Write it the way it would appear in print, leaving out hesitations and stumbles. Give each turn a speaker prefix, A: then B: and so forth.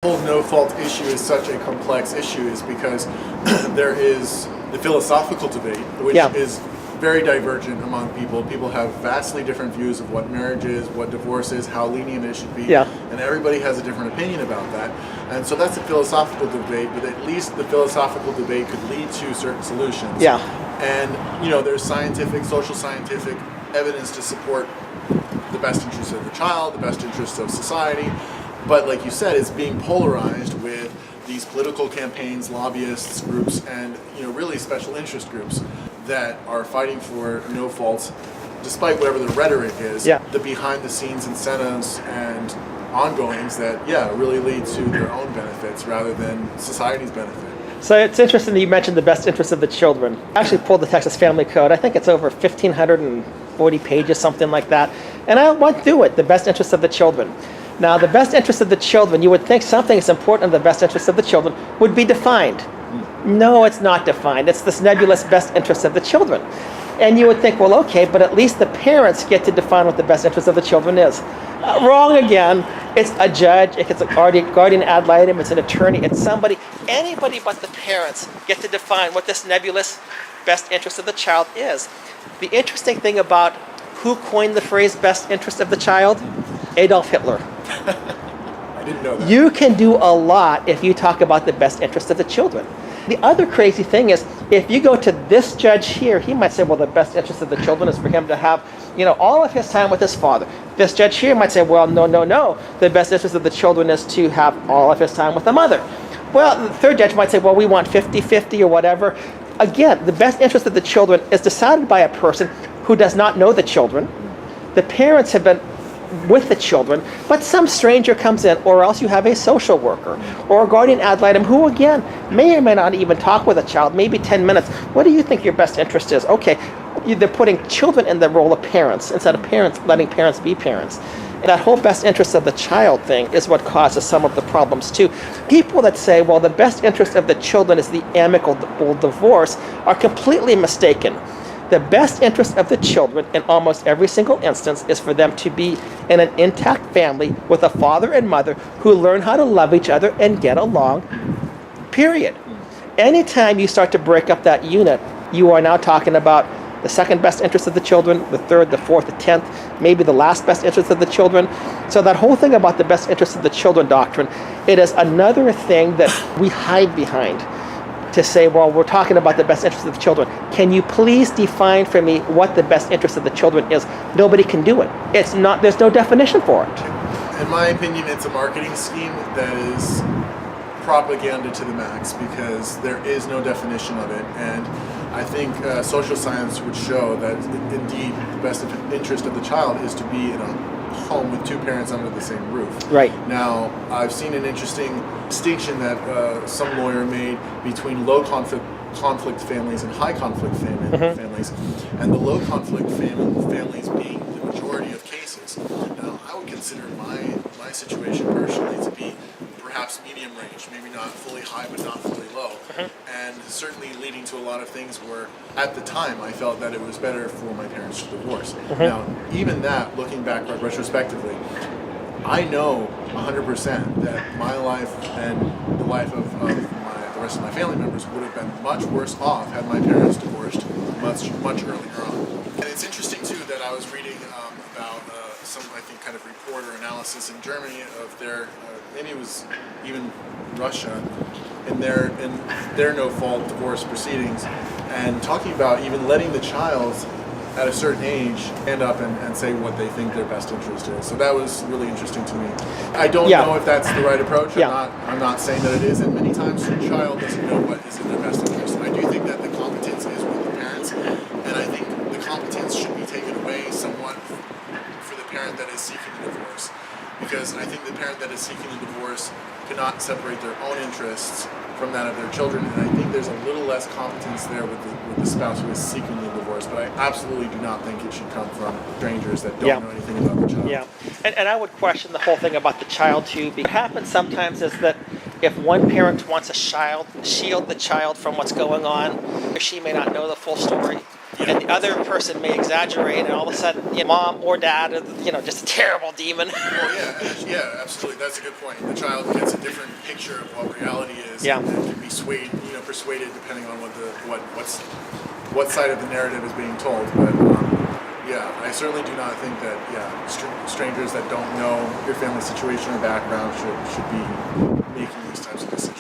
A: The whole no-fault issue is such a complex issue is because there is the philosophical debate, which is very divergent among people. People have vastly different views of what marriage is, what divorce is, how lenient it should be, and everybody has a different opinion about that. And so that's a philosophical debate, but at least the philosophical debate could lead to certain solutions. And, you know, there's scientific, social scientific evidence to support the best interests of the child, the best interests of society. But like you said, it's being polarized with these political campaigns, lobbyists, groups, and, you know, really special interest groups that are fighting for no faults, despite whatever the rhetoric is, the behind-the-scenes incentives and ongoings that, really lead to their own benefits rather than society's benefit.
B: So it's interesting that you mentioned the best interests of the children. I actually pulled the Texas Family Code. I think it's over 1,540 pages, something like that. And I went through it, the best interests of the children. Now, the best interests of the children, you would think something that's important in the best interests of the children would be defined. No, it's not defined. It's this nebulous best interests of the children. And you would think, well, okay, but at least the parents get to define what the best interest of the children is. Wrong again. It's a judge, it's a guardian ad litem, it's an attorney, it's somebody, anybody but the parents get to define what this nebulous best interest of the child is. The interesting thing about who coined the phrase best interest of the child? Adolf Hitler.
A: I didn't know that.
B: You can do a lot if you talk about the best interest of the children. The other crazy thing is, if you go to this judge here, he might say, well, the best interest of the children is for him to have, all of his time with his father. This judge here might say, well, no. The best interest of the children is to have all of his time with the mother. Well, the third judge might say, well, we want 50-50 or whatever. Again, the best interest of the children is decided by a person who does not know the children. The parents have been with the children, but some stranger comes in, or else you have a social worker or a guardian ad litem who, again, may or may not even talk with a child, maybe 10 minutes. What do you think your best interest is? Okay, they're putting children in the role of parents instead of parents letting parents be parents. And that whole best interest of the child thing is what causes some of the problems too. People that say, well, the best interest of the children is the amicable divorce are completely mistaken. The best interest of the children in almost every single instance is for them to be in an intact family with a father and mother who learn how to love each other and get along, period. Anytime you start to break up that unit, you are now talking about the second best interest of the children, the third, the fourth, the 10th, maybe the last best interest of the children. So that whole thing about the best interest of the children doctrine, it is another thing that we hide behind to say, well, we're talking about the best interest of the children. Can you please define for me what the best interest of the children is? Nobody can do it. It's not, there's no definition for it.
A: In my opinion, it's a marketing scheme that is propaganda to the max because there is no definition of it. And I think social science would show that indeed the best interest of the child is to be in a home with two parents under the same roof.
B: Right.
A: Now, I've seen an interesting distinction that some lawyer made between low conflict families and high conflict families, and the low conflict families being the majority of cases. Now, I would consider my situation personally to be perhaps medium range, maybe not fully high but not fully low, and certainly leading to a lot of things where at the time I felt that it was better for my parents to divorce. Now, even that, looking back retrospectively, I know 100% that my life and the life of the rest of my family members would have been much worse off had my parents divorced much earlier on. And it's interesting too that I was reading about some, I think, kind of report or analysis in Germany of their, maybe it was even Russia, in their no-fault divorce proceedings, and talking about even letting the child at a certain age end up and say what they think their best interest is. So that was really interesting to me. I don't know if that's the right approach. I'm not saying that it is, and many times your child doesn't know what is in their best interest. I do think that the competence is with the parents, and I think the competence should be taken away somewhat for the parent that is seeking the divorce. Because I think the parent that is seeking the divorce cannot separate their own interests from that of their children, and I think there's a little less competence there with the spouse who is seeking the divorce, but I absolutely do not think it should come from strangers that don't know anything about the child.
B: Yeah, and I would question the whole thing about the child too. What happens sometimes is that if one parent wants to shield the child from what's going on, or she may not know the full story,
A: Yeah.
B: And the other person may exaggerate, and all of a sudden, mom or dad are, just a terrible demon.
A: Well, yeah, absolutely. That's a good point. The child gets a different picture of what reality is,
B: Yeah.
A: and can be persuaded depending on what side of the narrative is being told. But yeah, I certainly do not think that strangers that don't know your family situation or background should be making these types of decisions.